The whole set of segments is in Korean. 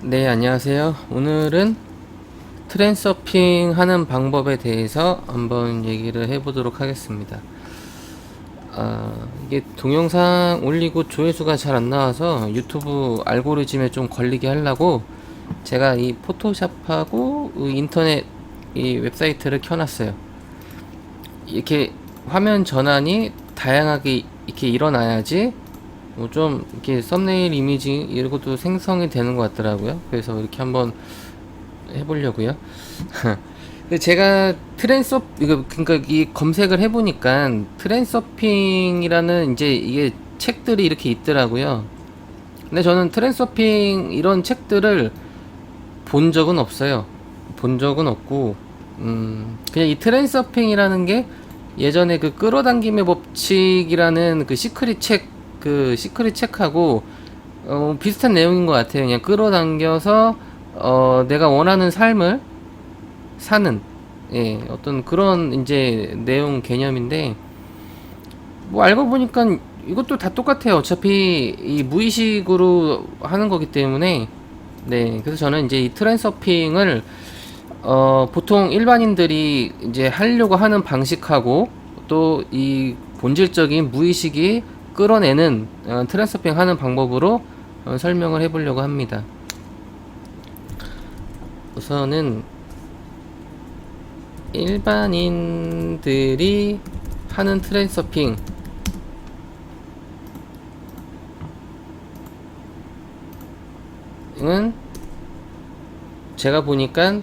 네, 안녕하세요. 오늘은 트랜서핑 하는 방법에 대해서 한번 얘기를 해보도록 하겠습니다. 이게 동영상 올리고 조회수가 잘 안 나와서 유튜브 알고리즘에 좀 걸리게 하려고 제가 이 포토샵하고 인터넷 이 웹사이트를 켜놨어요. 이렇게 화면 전환이 다양하게 이렇게 일어나야지 뭐 좀 이렇게 썸네일 이미지 이런 것도 생성이 되는 것 같더라고요. 그래서 이렇게 한번 해보려고요. 근데 제가 이거 그러니까 이 검색을 해보니까 트랜서핑이라는 이제 이게 책들이 이렇게 있더라고요. 근데 저는 트랜서핑 이런 책들을 본 적은 없어요. 본 적은 없고, 그냥 이 트랜서핑이라는 게 예전에 그 끌어당김의 법칙이라는 그 시크릿 책하고 비슷한 내용인 것 같아요. 그냥 끌어당겨서 내가 원하는 삶을 사는, 예, 어떤 그런 이제 내용 개념인데, 뭐 알고 보니까 이것도 다 똑같아요. 어차피 이 무의식으로 하는 거기 때문에. 네, 그래서 저는 이제 이 트랜서핑을 보통 일반인들이 이제 하려고 하는 방식하고 또 이 본질적인 무의식이 끌어내는 트랜서핑 하는 방법으로 설명을 해보려고 합니다. 우선은 일반인들이 하는 트랜서핑은 제가 보니까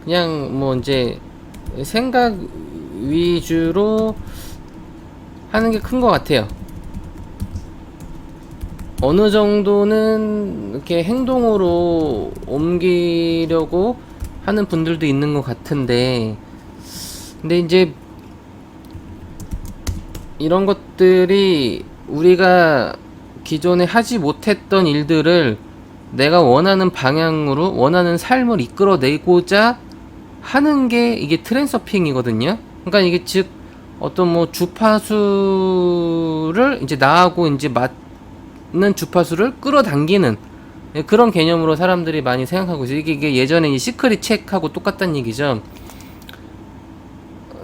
그냥 뭐 이제 생각 위주로 하는 게 큰 것 같아요. 어느 정도는 이렇게 행동으로 옮기려고 하는 분들도 있는 것 같은데, 근데 이제 이런 것들이 우리가 기존에 하지 못했던 일들을 내가 원하는 방향으로 원하는 삶을 이끌어내고자 하는 게 이게 트랜서핑이거든요. 그러니까 이게 즉 어떤 뭐 주파수를 이제 나하고 이제 맞는 주파수를 끌어당기는 그런 개념으로 사람들이 많이 생각하고 있어요. 이게 예전에 이 시크릿 책하고 똑같다는 얘기죠.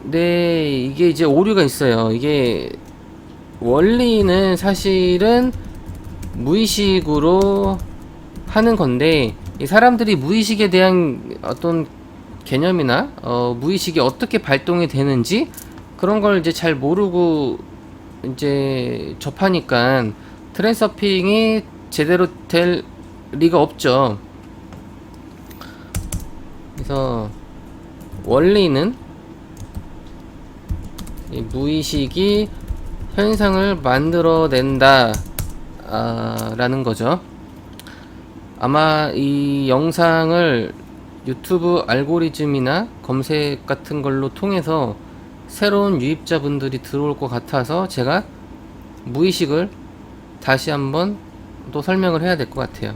네, 이게 이제 오류가 있어요. 이게 원리는 사실은 무의식으로 하는 건데, 이 사람들이 무의식에 대한 어떤 개념이나 무의식이 어떻게 발동이 되는지 그런 걸 이제 잘 모르고 이제 접하니까 트랜서핑이 제대로 될 리가 없죠. 그래서 원리는 이 무의식이 현상을 만들어낸다 라는 거죠. 아마 이 영상을 유튜브 알고리즘이나 검색 같은 걸로 통해서 새로운 유입자분들이 들어올 것 같아서 제가 무의식을 다시 한번 또 설명을 해야 될 것 같아요.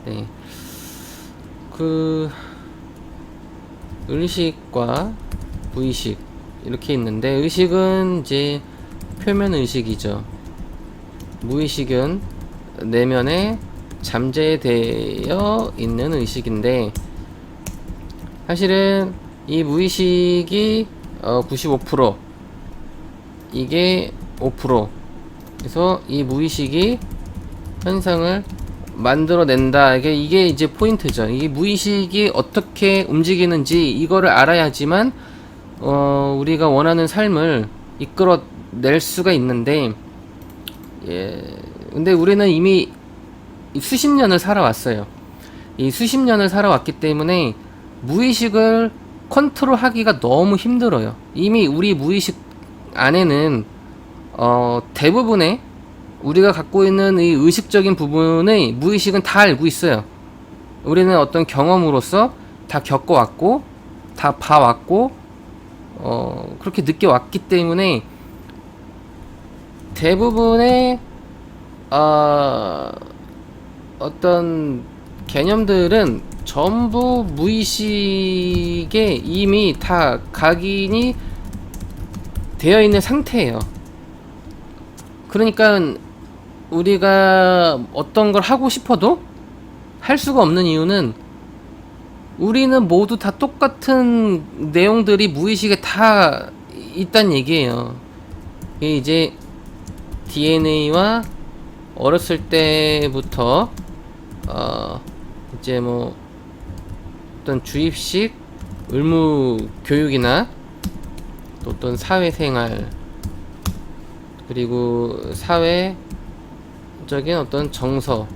네. 그 의식과 무의식 이렇게 있는데, 의식은 이제 표면 의식이죠. 무의식은 내면에 잠재되어 있는 의식인데, 사실은 이 무의식이 95% 이게 5% 그래서 이 무의식이 현상을 만들어낸다. 이게 이제 포인트죠. 이 무의식이 어떻게 움직이는지 이거를 알아야지만 우리가 원하는 삶을 이끌어낼 수가 있는데, 예, 근데 우리는 이미 수십 년을 살아왔어요. 이 수십 년을 살아왔기 때문에 무의식을 컨트롤하기가 너무 힘들어요. 이미 우리 무의식 안에는 대부분의 우리가 갖고 있는 이 의식적인 부분의 무의식은 다 알고 있어요. 우리는 어떤 경험으로서 다 겪어왔고 다 봐왔고 그렇게 느껴왔기 때문에 대부분의 어떤 개념들은 전부 무의식에 이미 다 각인이 되어 있는 상태예요. 그러니까 우리가 어떤 걸 하고 싶어도 할 수가 없는 이유는 우리는 모두 다 똑같은 내용들이 무의식에 다 있단 얘기예요. 이게 이제 DNA와 어렸을 때부터 이제 뭐 어떤 주입식 의무 교육이나 또 어떤 사회생활, 그리고 사회적인 어떤 정서,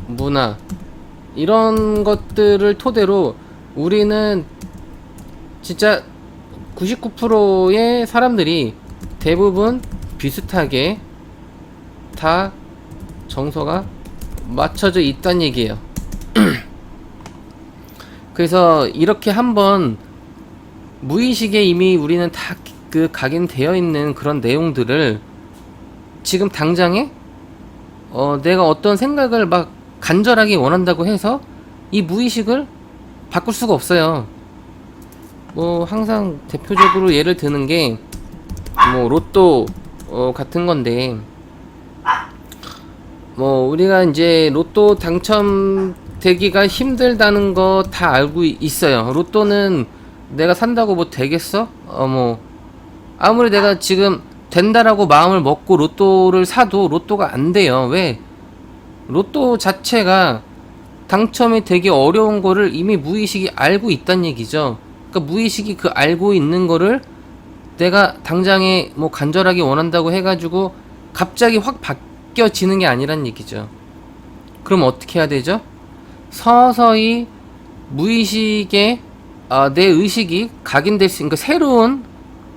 문화, 이런 것들을 토대로 우리는 진짜 99%의 사람들이 대부분 비슷하게 다 정서가 맞춰져 있단 얘기예요. 그래서 이렇게 한번 무의식에 이미 우리는 다 각인되어 있는 그런 내용들을 지금 당장에 내가 어떤 생각을 막 간절하게 원한다고 해서 이 무의식을 바꿀 수가 없어요. 뭐 항상 대표적으로 예를 드는 게 뭐 로또 같은 건데, 뭐 우리가 이제 로또 당첨되기가 힘들다는 거 다 알고 있어요. 로또는 내가 산다고 뭐 되겠어? 뭐 아무리 내가 지금 된다라고 마음을 먹고 로또를 사도 로또가 안 돼요. 왜? 로또 자체가 당첨이 되기 어려운 거를 이미 무의식이 알고 있단 얘기죠. 그러니까 무의식이 그 알고 있는 거를 내가 당장에 뭐 간절하게 원한다고 해가지고 갑자기 확 바뀌어지는 게 아니란 얘기죠. 그럼 어떻게 해야 되죠? 서서히 무의식에 내 의식이 각인될 수, 그러니까 새로운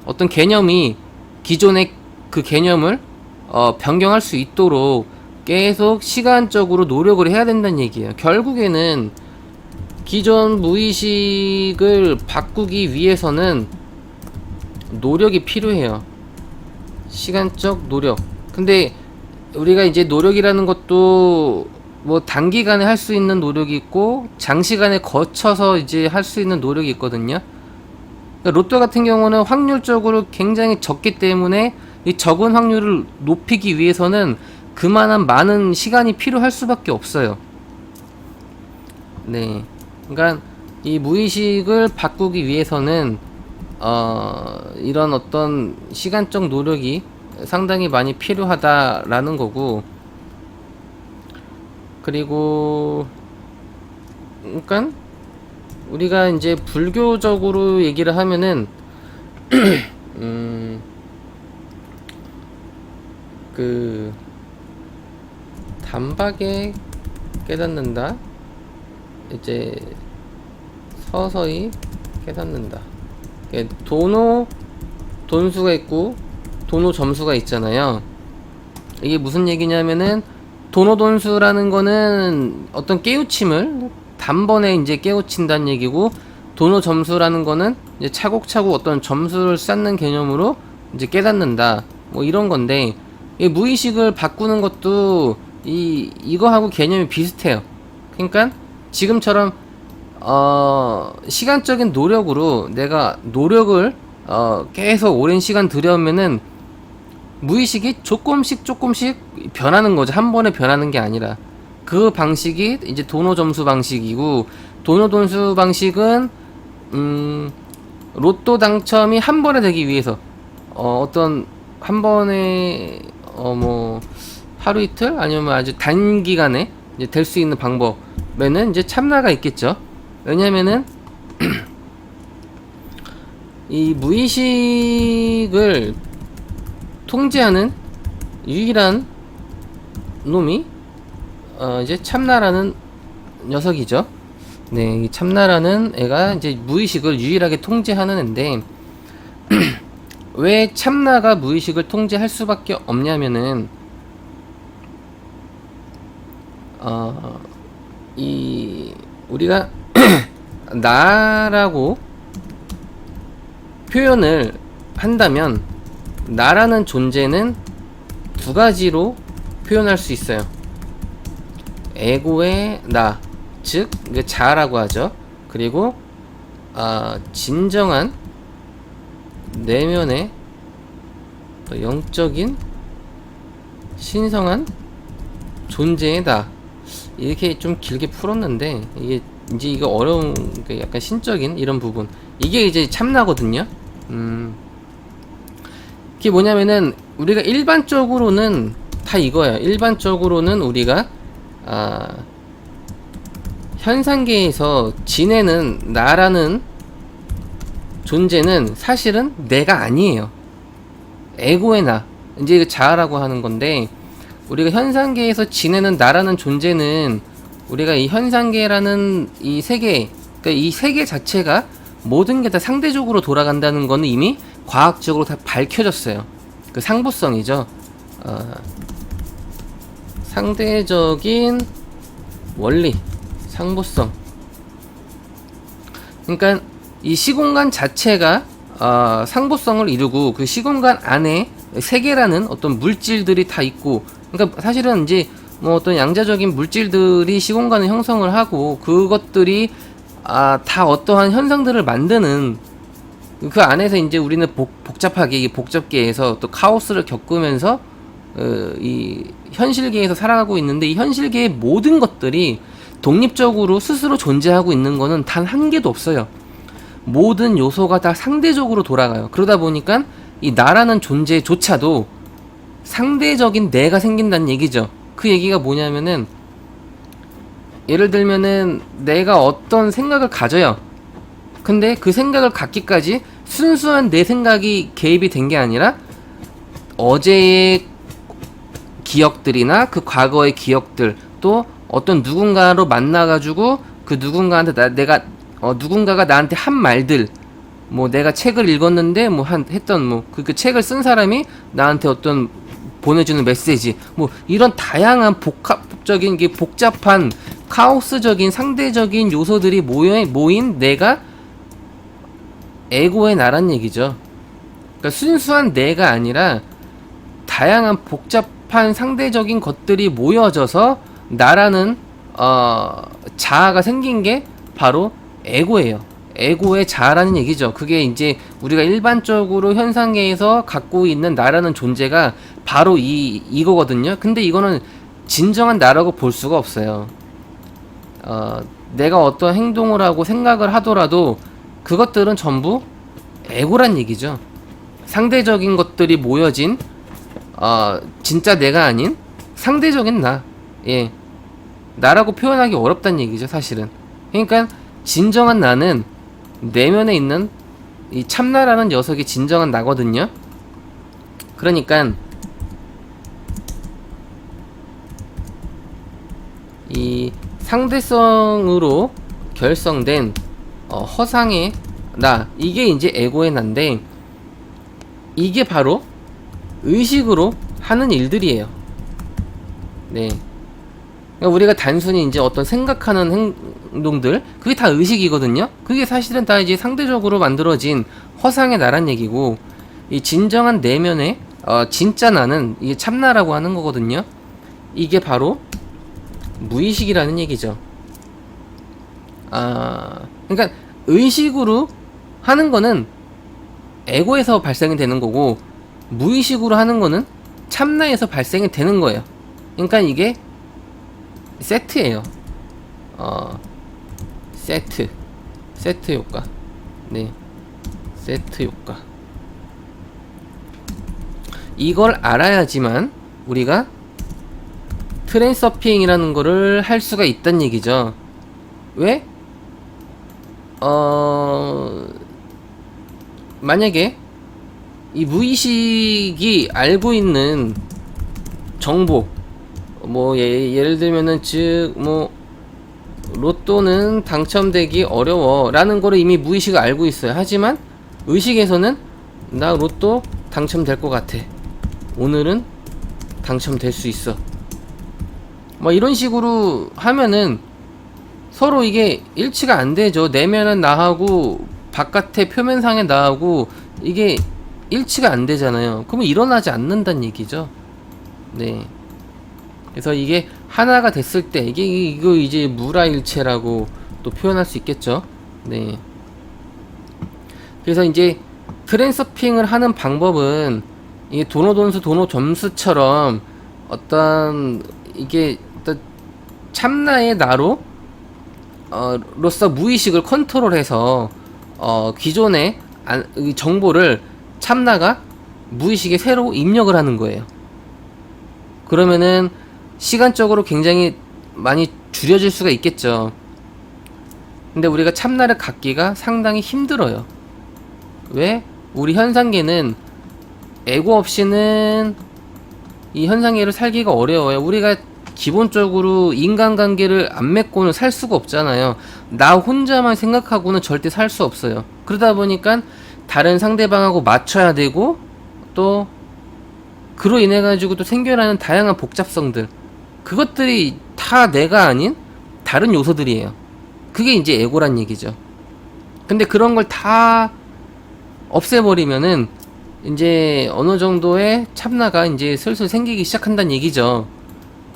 어떤 개념이 기존의 그 개념을 변경할 수 있도록 계속 시간적으로 노력을 해야 된다는 얘기예요. 결국에는 기존 무의식을 바꾸기 위해서는 노력이 필요해요. 시간적 노력. 근데 우리가 이제 노력이라는 것도 뭐 단기간에 할 수 있는 노력이 있고 장시간에 거쳐서 이제 할 수 있는 노력이 있거든요. 그러니까 로또 같은 경우는 확률적으로 굉장히 적기 때문에 이 적은 확률을 높이기 위해서는 그만한 많은 시간이 필요할 수밖에 없어요. 네. 그러니까 이 무의식을 바꾸기 위해서는 이런 어떤 시간적 노력이 상당히 많이 필요하다라는 거고, 그리고 그러니까 우리가 이제 불교적으로 얘기를 하면은 그 단박에 깨닫는다, 이제 서서히 깨닫는다. 돈수가 있고 도노 점수가 있잖아요. 이게 무슨 얘기냐면은 도노돈수라는 거는 어떤 깨우침을 단번에 이제 깨우친다는 얘기고, 도노 점수라는 거는 이제 차곡차곡 어떤 점수를 쌓는 개념으로 이제 깨닫는다, 뭐 이런 건데, 이 무의식을 바꾸는 것도 이거하고 개념이 비슷해요. 그러니까 지금처럼 시간적인 노력으로 내가 노력을 계속 오랜 시간 들여오면은 무의식이 조금씩 변하는 거죠. 한 번에 변하는 게 아니라. 그 방식이 이제 도노 점수 방식이고, 도노 돈수 방식은 로또 당첨이 한 번에 되기 위해서 어떤 한 번에 뭐 하루 이틀 아니면 아주 단기간에 이제 될 수 있는 방법에는 이제 참나가 있겠죠. 왜냐면은 이 무의식을 통제하는 유일한 놈이 이제 참나라는 녀석이죠. 네, 이 참나라는 애가 이제 무의식을 유일하게 통제하는 애인데 왜 참나가 무의식을 통제할 수밖에 없냐면은 이 우리가 나라고 표현을 한다면 나라는 존재는 두 가지로 표현할 수 있어요. 에고의 나, 즉 자아라고 하죠. 그리고 진정한 내면의 영적인 신성한 존재의 나, 이렇게 좀 길게 풀었는데, 이게 이제 이거 어려운 게 약간 신적인 이런 부분, 이게 이제 참나거든요. 그게 뭐냐면은 우리가 일반적으로는 다 이거예요. 일반적으로는 우리가 현상계에서 지내는 나라는 존재는 사실은 내가 아니에요. 에고의 나, 이제 이거 자아라고 하는 건데, 우리가 현상계에서 지내는 나라는 존재는 우리가 이 현상계라는 이 세계, 그러니까 이 세계 자체가 모든 게 다 상대적으로 돌아간다는 거는 이미 과학적으로 다 밝혀졌어요. 그 상부성이죠. 상대적인 원리, 상부성. 그러니까 이 시공간 자체가 상부성을 이루고, 그 시공간 안에 세계라는 어떤 물질들이 다 있고, 그러니까 사실은 이제 뭐 어떤 양자적인 물질들이 시공간을 형성을 하고, 그것들이 다 어떠한 현상들을 만드는, 그 안에서 이제 우리는 복잡하게 이 복잡계에서 또 카오스를 겪으면서 이 현실계에서 살아가고 있는데, 이 현실계의 모든 것들이 독립적으로 스스로 존재하고 있는 거는 단 한 개도 없어요. 모든 요소가 다 상대적으로 돌아가요. 그러다 보니까 이 나라는 존재조차도 상대적인 내가 생긴다는 얘기죠. 그 얘기가 뭐냐면은, 예를 들면은 내가 어떤 생각을 가져요. 근데 그 생각을 갖기까지 순수한 내 생각이 개입이 된 게 아니라 어제의 기억들이나 그 과거의 기억들, 또 어떤 누군가로 만나가지고 그 누군가한테 내가 누군가가 나한테 한 말들, 뭐 내가 책을 읽었는데 뭐 했던 뭐 그 책을 쓴 사람이 나한테 어떤 보내주는 메시지, 뭐 이런 다양한 복합적인 게 복잡한 카오스적인 상대적인 요소들이 모인 내가 에고의 나란 얘기죠. 그러니까 순수한 내가 아니라 다양한 복잡한 상대적인 것들이 모여져서 나라는 자아가 생긴 게 바로 에고예요. 에고의 자아라는 얘기죠. 그게 이제 우리가 일반적으로 현상계에서 갖고 있는 나라는 존재가 바로 이거거든요. 근데 이거는 진정한 나라고 볼 수가 없어요. 내가 어떤 행동을 하고 생각을 하더라도 그것들은 전부 에고란 얘기죠. 상대적인 것들이 모여진 진짜 내가 아닌 상대적인 나, 예, 나라고 표현하기 어렵다는 얘기죠, 사실은. 그러니까 진정한 나는 내면에 있는 이 참나라는 녀석이 진정한 나거든요. 그러니까 이 상대성으로 결성된 허상의 나, 이게 이제 에고의 나인데, 이게 바로 의식으로 하는 일들이에요. 네. 그러니까 우리가 단순히 이제 어떤 생각하는 행동들, 그게 다 의식이거든요. 그게 사실은 다 이제 상대적으로 만들어진 허상의 나란 얘기고, 이 진정한 내면의 진짜 나는 이게 참나라고 하는 거거든요. 이게 바로 무의식이라는 얘기죠. 그러니까 의식으로 하는 거는 에고에서 발생이 되는 거고, 무의식으로 하는 거는 참나에서 발생이 되는 거예요. 그러니까 이게 세트예요. 세트 효과. 네, 세트 효과. 이걸 알아야지만 우리가 트랜서핑이라는 거를 할 수가 있단 얘기죠. 왜? 만약에 이 무의식이 알고 있는 정보, 뭐 예를 들면은 뭐 로또는 당첨되기 어려워 라는 거를 이미 무의식이 알고 있어요. 하지만 의식에서는 나 로또 당첨될 것 같아, 오늘은 당첨될 수 있어, 뭐 이런 식으로 하면은 서로 이게 일치가 안 되죠. 내면은 나하고 바깥의 표면상의 나하고 이게 일치가 안 되잖아요. 그러면 일어나지 않는다는 얘기죠. 네. 그래서 이게 하나가 됐을 때 이거 이제 무라일체라고 또 표현할 수 있겠죠. 네. 그래서 이제 트랜서핑을 하는 방법은 이게 도노 점수처럼 어떤 이게 참나의 나로 로서 무의식을 컨트롤해서 기존의 이 정보를 참나가 무의식에 새로 입력을 하는 거예요. 그러면은 시간적으로 굉장히 많이 줄여질 수가 있겠죠. 근데 우리가 참나를 갖기가 상당히 힘들어요. 왜? 우리 현상계는 에고 없이는 이 현상계를 살기가 어려워요. 우리가 기본적으로 인간관계를 안 맺고는 살 수가 없잖아요. 나 혼자만 생각하고는 절대 살 수 없어요. 그러다 보니까 다른 상대방하고 맞춰야 되고, 또 그로 인해 가지고 또 생겨나는 다양한 복잡성들, 그것들이 다 내가 아닌 다른 요소들이에요. 그게 이제 에고란 얘기죠. 근데 그런 걸 다 없애버리면은 이제 어느 정도의 참나가 이제 슬슬 생기기 시작한다는 얘기죠.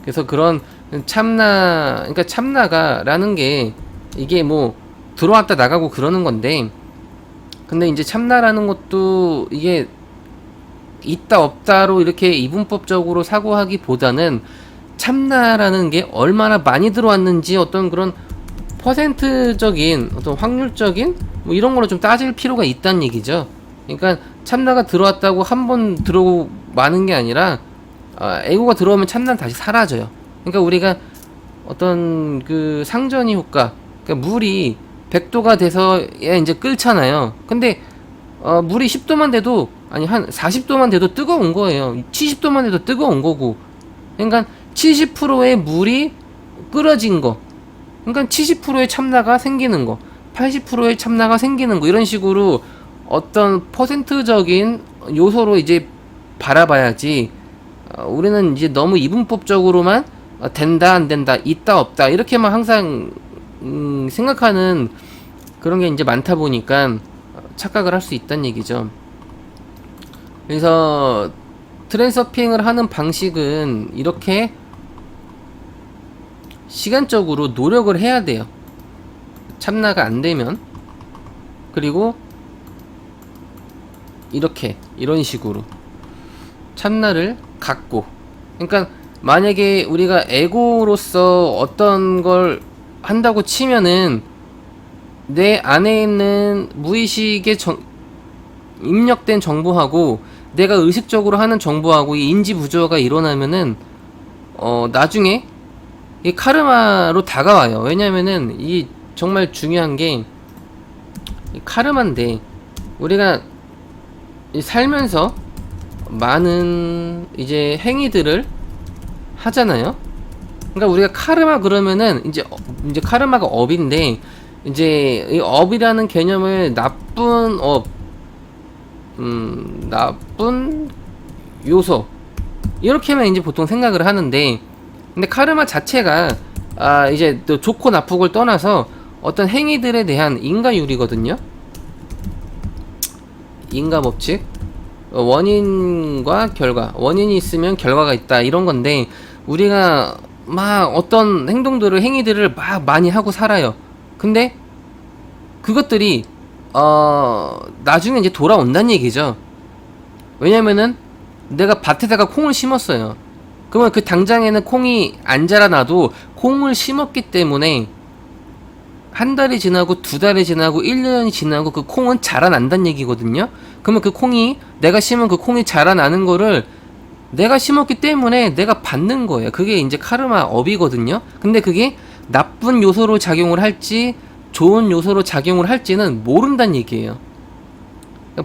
그래서 그런 그러니까 참나가라는 게 이게 뭐 들어왔다 나가고 그러는 건데, 근데 이제 참나라는 것도 이게 있다 없다로 이렇게 이분법적으로 사고하기보다는 참나라는 게 얼마나 많이 들어왔는지 어떤 그런 퍼센트적인 어떤 확률적인 뭐 이런 거로 좀 따질 필요가 있다는 얘기죠. 그러니까 참나가 들어왔다고 한 번 들어오고 마는 게 아니라 에고가 들어오면 참나는 다시 사라져요. 그러니까 우리가 어떤 그 상전이 효과, 그러니까 물이 100도가 돼서 이제 끓잖아요. 근데 물이 10도만 돼도, 아니 한 40도만 돼도 뜨거운 거예요. 70도만 돼도 뜨거운 거고. 그러니까 70%의 물이 끓어진 거, 그러니까 70%의 참나가 생기는 거, 80%의 참나가 생기는 거, 이런 식으로 어떤 퍼센트적인 요소로 이제 바라봐야지, 우리는 이제 너무 이분법적으로만 된다 안 된다, 있다 없다 이렇게만 항상 생각하는 그런 게 이제 많다 보니까 착각을 할 수 있다는 얘기죠. 그래서 트랜서핑을 하는 방식은 이렇게 시간적으로 노력을 해야 돼요. 참나가 안 되면. 그리고 이렇게 이런 식으로 참나를 갖고, 그러니까 만약에 우리가 에고로서 어떤 걸 한다고 치면은 내 안에 있는 무의식에 입력된 정보하고 내가 의식적으로 하는 정보하고 이 인지 부조화가 일어나면은 나중에 이 카르마로 다가와요. 왜냐면은 이 정말 중요한 게 이 카르마인데, 우리가 살면서 많은 이제 행위들을 하잖아요. 그러니까 우리가 카르마 그러면은 이제 카르마가 업인데, 이제 이 업이라는 개념을 나쁜 업, 나쁜 요소 이렇게만 이제 보통 생각을 하는데, 근데 카르마 자체가 이제 또 좋고 나쁘고를 떠나서 어떤 행위들에 대한 인과율이거든요. 인과 법칙, 원인과 결과, 원인이 있으면 결과가 있다, 이런 건데, 우리가 막 어떤 행동들을, 행위들을 막 많이 하고 살아요. 근데 그것들이 나중에 이제 돌아온다는 얘기죠. 왜냐면은 내가 밭에다가 콩을 심었어요. 그러면 그 당장에는 콩이 안 자라나도 콩을 심었기 때문에 한 달이 지나고 두 달이 지나고 1년이 지나고 그 콩은 자라난다는 얘기거든요. 그러면 그 콩이, 내가 심은 그 콩이 자라나는 거를 내가 심었기 때문에 내가 받는 거예요. 그게 이제 카르마 업이거든요. 근데 그게 나쁜 요소로 작용을 할지 좋은 요소로 작용을 할지는 모른다는 얘기예요.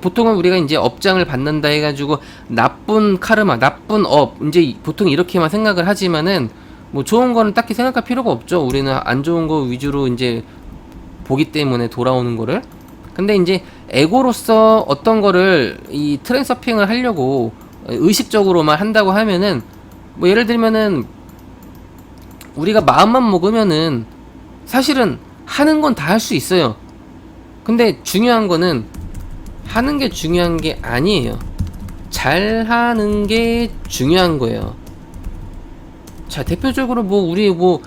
보통은 우리가 이제 업장을 받는다 해가지고 나쁜 카르마, 나쁜 업, 이제 보통 이렇게만 생각을 하지만은 뭐 좋은 거는 딱히 생각할 필요가 없죠. 우리는 안 좋은 거 위주로 이제 보기 때문에 돌아오는 거를. 근데 이제 에고로서 어떤 거를 이 트랜서핑을 하려고 의식적으로만 한다고 하면은, 뭐 예를 들면은 우리가 마음만 먹으면은 사실은 하는 건 다 할 수 있어요. 근데 중요한 거는 하는 게 중요한 게 아니에요. 잘 하는 게 중요한 거예요. 자, 대표적으로 뭐 우리 뭐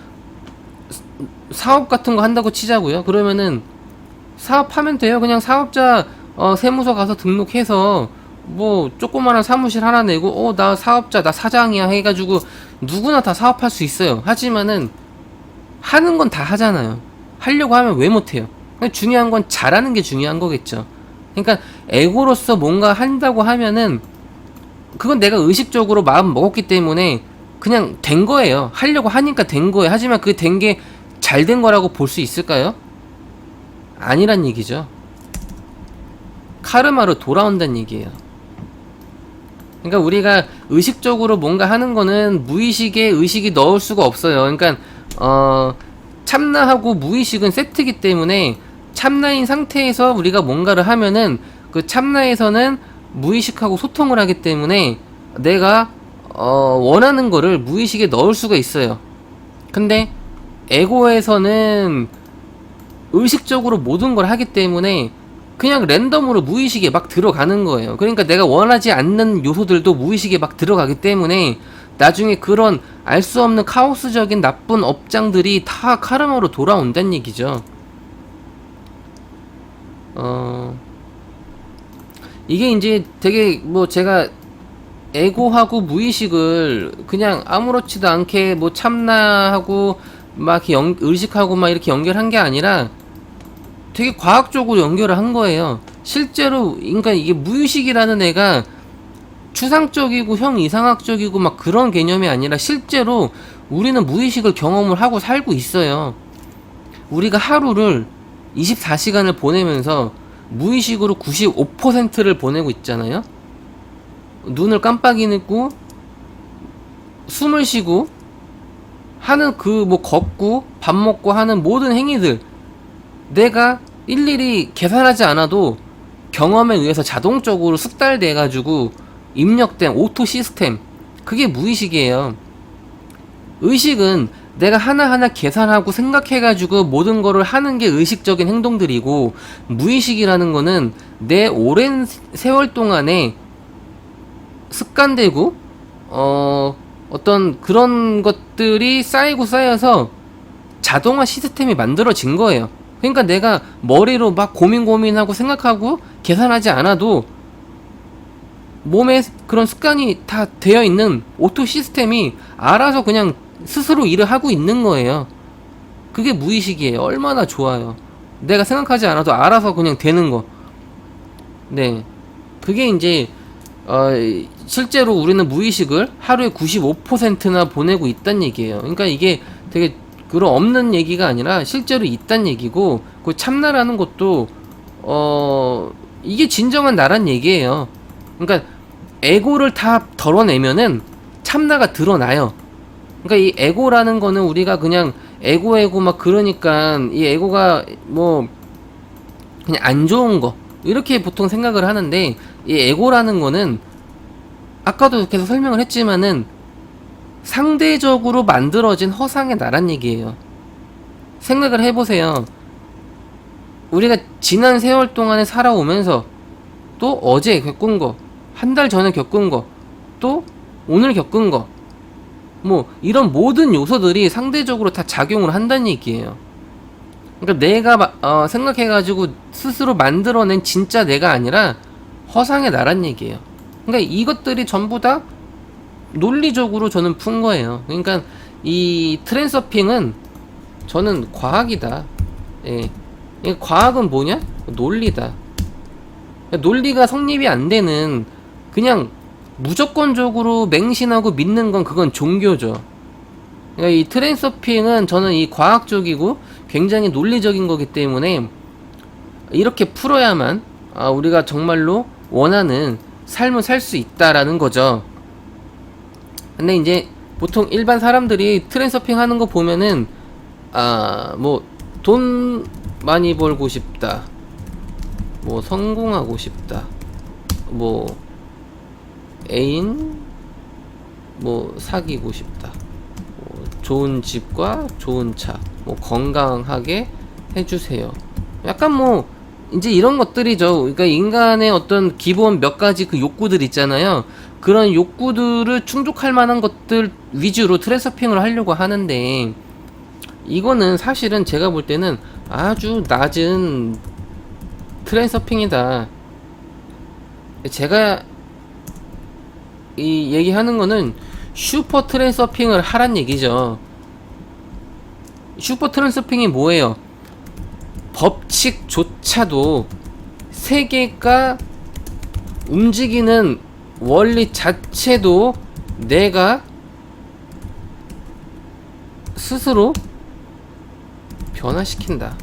사업 같은 거 한다고 치자고요. 그러면은 사업하면 돼요. 그냥 사업자 세무서 가서 등록해서 뭐 조그마한 사무실 하나 내고 나 사업자, 나 사장이야 해가지고 누구나 다 사업할 수 있어요. 하지만은 하는 건 다 하잖아요. 하려고 하면 왜 못해요? 그러니까 중요한 건 잘하는 게 중요한 거겠죠. 그러니까 에고로서 뭔가 한다고 하면은 그건 내가 의식적으로 마음 먹었기 때문에 그냥 된 거예요. 하려고 하니까 된 거예요. 하지만 그 된 게 잘 된 거라고 볼 수 있을까요? 아니란 얘기죠. 카르마로 돌아온다는 얘기예요. 그러니까 우리가 의식적으로 뭔가 하는 거는 무의식에 의식이 넣을 수가 없어요. 그러니까 참나하고 무의식은 세트이기 때문에 참나인 상태에서 우리가 뭔가를 하면은 그 참나에서는 무의식하고 소통을 하기 때문에 내가 원하는 거를 무의식에 넣을 수가 있어요. 근데 에고에서는 의식적으로 모든 걸 하기 때문에 그냥 랜덤으로 무의식에 막 들어가는 거예요. 그러니까 내가 원하지 않는 요소들도 무의식에 막 들어가기 때문에 나중에 그런 알 수 없는 카오스적인 나쁜 업장들이 다 카르마로 돌아온다는 얘기죠. 이게 이제 되게 뭐 제가 에고하고 무의식을 그냥 아무렇지도 않게 뭐 참나하고 막 이렇게 의식하고 막 이렇게 연결한 게 아니라 되게 과학적으로 연결을 한 거예요. 실제로 그러니까 이게 무의식이라는 애가 추상적이고 형 이상학적이고 막 그런 개념이 아니라 실제로 우리는 무의식을 경험을 하고 살고 있어요. 우리가 하루를 24시간을 보내면서 무의식으로 95%를 보내고 있잖아요. 눈을 깜빡이고 숨을 쉬고 하는 그 뭐 걷고 밥 먹고 하는 모든 행위들 내가 일일이 계산하지 않아도 경험에 의해서 자동적으로 숙달돼 가지고 입력된 오토 시스템, 그게 무의식이에요. 의식은 내가 하나하나 계산하고 생각해가지고 모든 거를 하는 게 의식적인 행동들이고, 무의식이라는 거는 내 오랜 세월 동안에 습관되고 어떤 그런 것들이 쌓이고 쌓여서 자동화 시스템이 만들어진 거예요. 그러니까 내가 머리로 막 고민하고 생각하고 계산하지 않아도 몸에 그런 습관이 다 되어 있는 오토 시스템이 알아서 그냥 스스로 일을 하고 있는 거예요. 그게 무의식이에요. 얼마나 좋아요. 내가 생각하지 않아도 알아서 그냥 되는 거. 네. 그게 이제 실제로 우리는 무의식을 하루에 95%나 보내고 있단 얘기예요. 그러니까 이게 되게 그런 없는 얘기가 아니라 실제로 있단 얘기고, 그 참나라는 것도 이게 진정한 나란 얘기예요. 그러니까 에고를 다 덜어내면은 참나가 드러나요. 그러니까 이 에고라는 거는 우리가 그냥 에고 막 그러니까 이 에고가 뭐 그냥 안 좋은 거 이렇게 보통 생각을 하는데, 이 에고라는 거는 아까도 계속 설명을 했지만은 상대적으로 만들어진 허상의 나란 얘기예요. 생각을 해보세요. 우리가 지난 세월 동안에 살아오면서 또 어제 겪은 거, 한 달 전에 겪은 거, 또 오늘 겪은 거, 뭐 이런 모든 요소들이 상대적으로 다 작용을 한다는 얘기예요. 그러니까 내가 생각해가지고 스스로 만들어낸 진짜 내가 아니라 허상의 나란 얘기예요. 그러니까 이것들이 전부 다 논리적으로 저는 푼 거예요. 그러니까 이 트랜서핑은 저는 과학이다. 예. 과학은 뭐냐? 논리다. 논리가 성립이 안 되는, 그냥 무조건적으로 맹신하고 믿는 건 그건 종교죠. 그러니까 이 트랜서핑은 저는 이 과학적이고 굉장히 논리적인 거기 때문에 이렇게 풀어야만 우리가 정말로 원하는 삶을 살 수 있다라는 거죠. 근데 이제 보통 일반 사람들이 트랜서핑 하는 거 보면은 뭐 돈 많이 벌고 싶다, 뭐 성공하고 싶다, 뭐 애인 뭐 사귀고 싶다, 뭐 좋은 집과 좋은 차, 뭐 건강하게 해주세요. 약간 뭐 이제 이런 것들이죠. 그러니까 인간의 어떤 기본 몇 가지 그 욕구들 있잖아요. 그런 욕구들을 충족할 만한 것들 위주로 트랜서핑을 하려고 하는데, 이거는 사실은 제가 볼 때는 아주 낮은 트랜서핑이다. 제가 이 얘기하는 거는 슈퍼 트랜서핑을 하란 얘기죠. 슈퍼 트랜스핑이 뭐예요? 법칙조차도 세계가 움직이는 원리 자체도 내가 스스로 변화시킨다.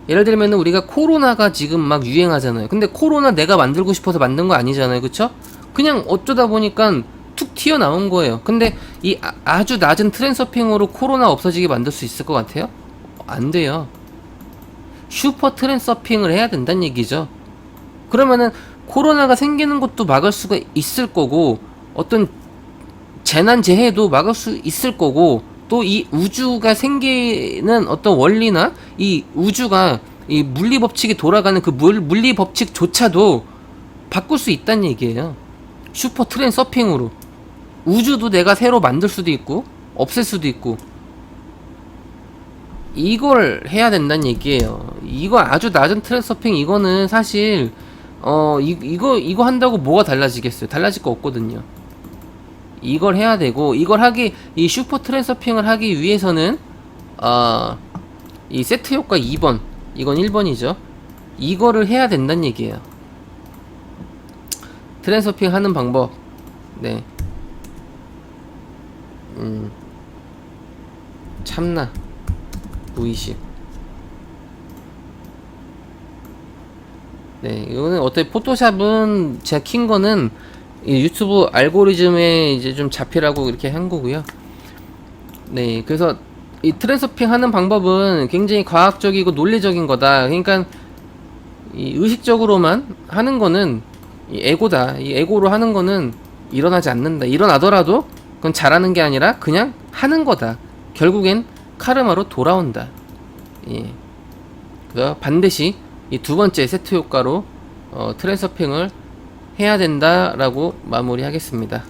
예를 들면 우리가 코로나가 지금 막 유행하잖아요. 근데 코로나 내가 만들고 싶어서 만든 거 아니잖아요. 그쵸? 그냥 어쩌다 보니까 툭 튀어나온 거예요. 근데 이 아주 낮은 트랜서핑으로 코로나 없어지게 만들 수 있을 것 같아요? 안 돼요. 슈퍼 트랜서핑을 해야 된다는 얘기죠. 그러면은 코로나가 생기는 것도 막을 수가 있을 거고, 어떤 재난재해도 막을 수 있을 거고, 또 이 우주가 생기는 어떤 원리나 이 우주가 이 물리 법칙이 돌아가는 그 물리 법칙조차도 바꿀 수 있다는 얘기예요. 슈퍼 트랜서핑으로. 우주도 내가 새로 만들 수도 있고 없앨 수도 있고, 이걸 해야 된다는 얘기예요. 이거 아주 낮은 트랜서핑, 이거는 사실 이거 한다고 뭐가 달라지겠어요? 달라질 거 없거든요. 이걸 해야 되고, 이 슈퍼 트랜서핑을 하기 위해서는 이 세트 효과 2번, 이건 1번이죠. 이거를 해야 된다는 얘기예요. 트랜서핑 하는 방법. 네. 참나. 무의식. 네. 이거는 어떻게 포토샵은 제가 킨 거는 이 유튜브 알고리즘에 이제 좀 잡히라고 이렇게 한 거고요. 네, 그래서 이 트랜스핑 하는 방법은 굉장히 과학적이고 논리적인 거다. 그러니까 이 의식적으로만 하는 거는 이 에고다. 이 에고로 하는 거는 일어나지 않는다. 일어나더라도 그건 잘하는 게 아니라 그냥 하는 거다. 결국엔 카르마로 돌아온다. 예. 그래서 반드시 이 두 번째 세트 효과로 트랜스핑을 해야 된다라고 마무리하겠습니다.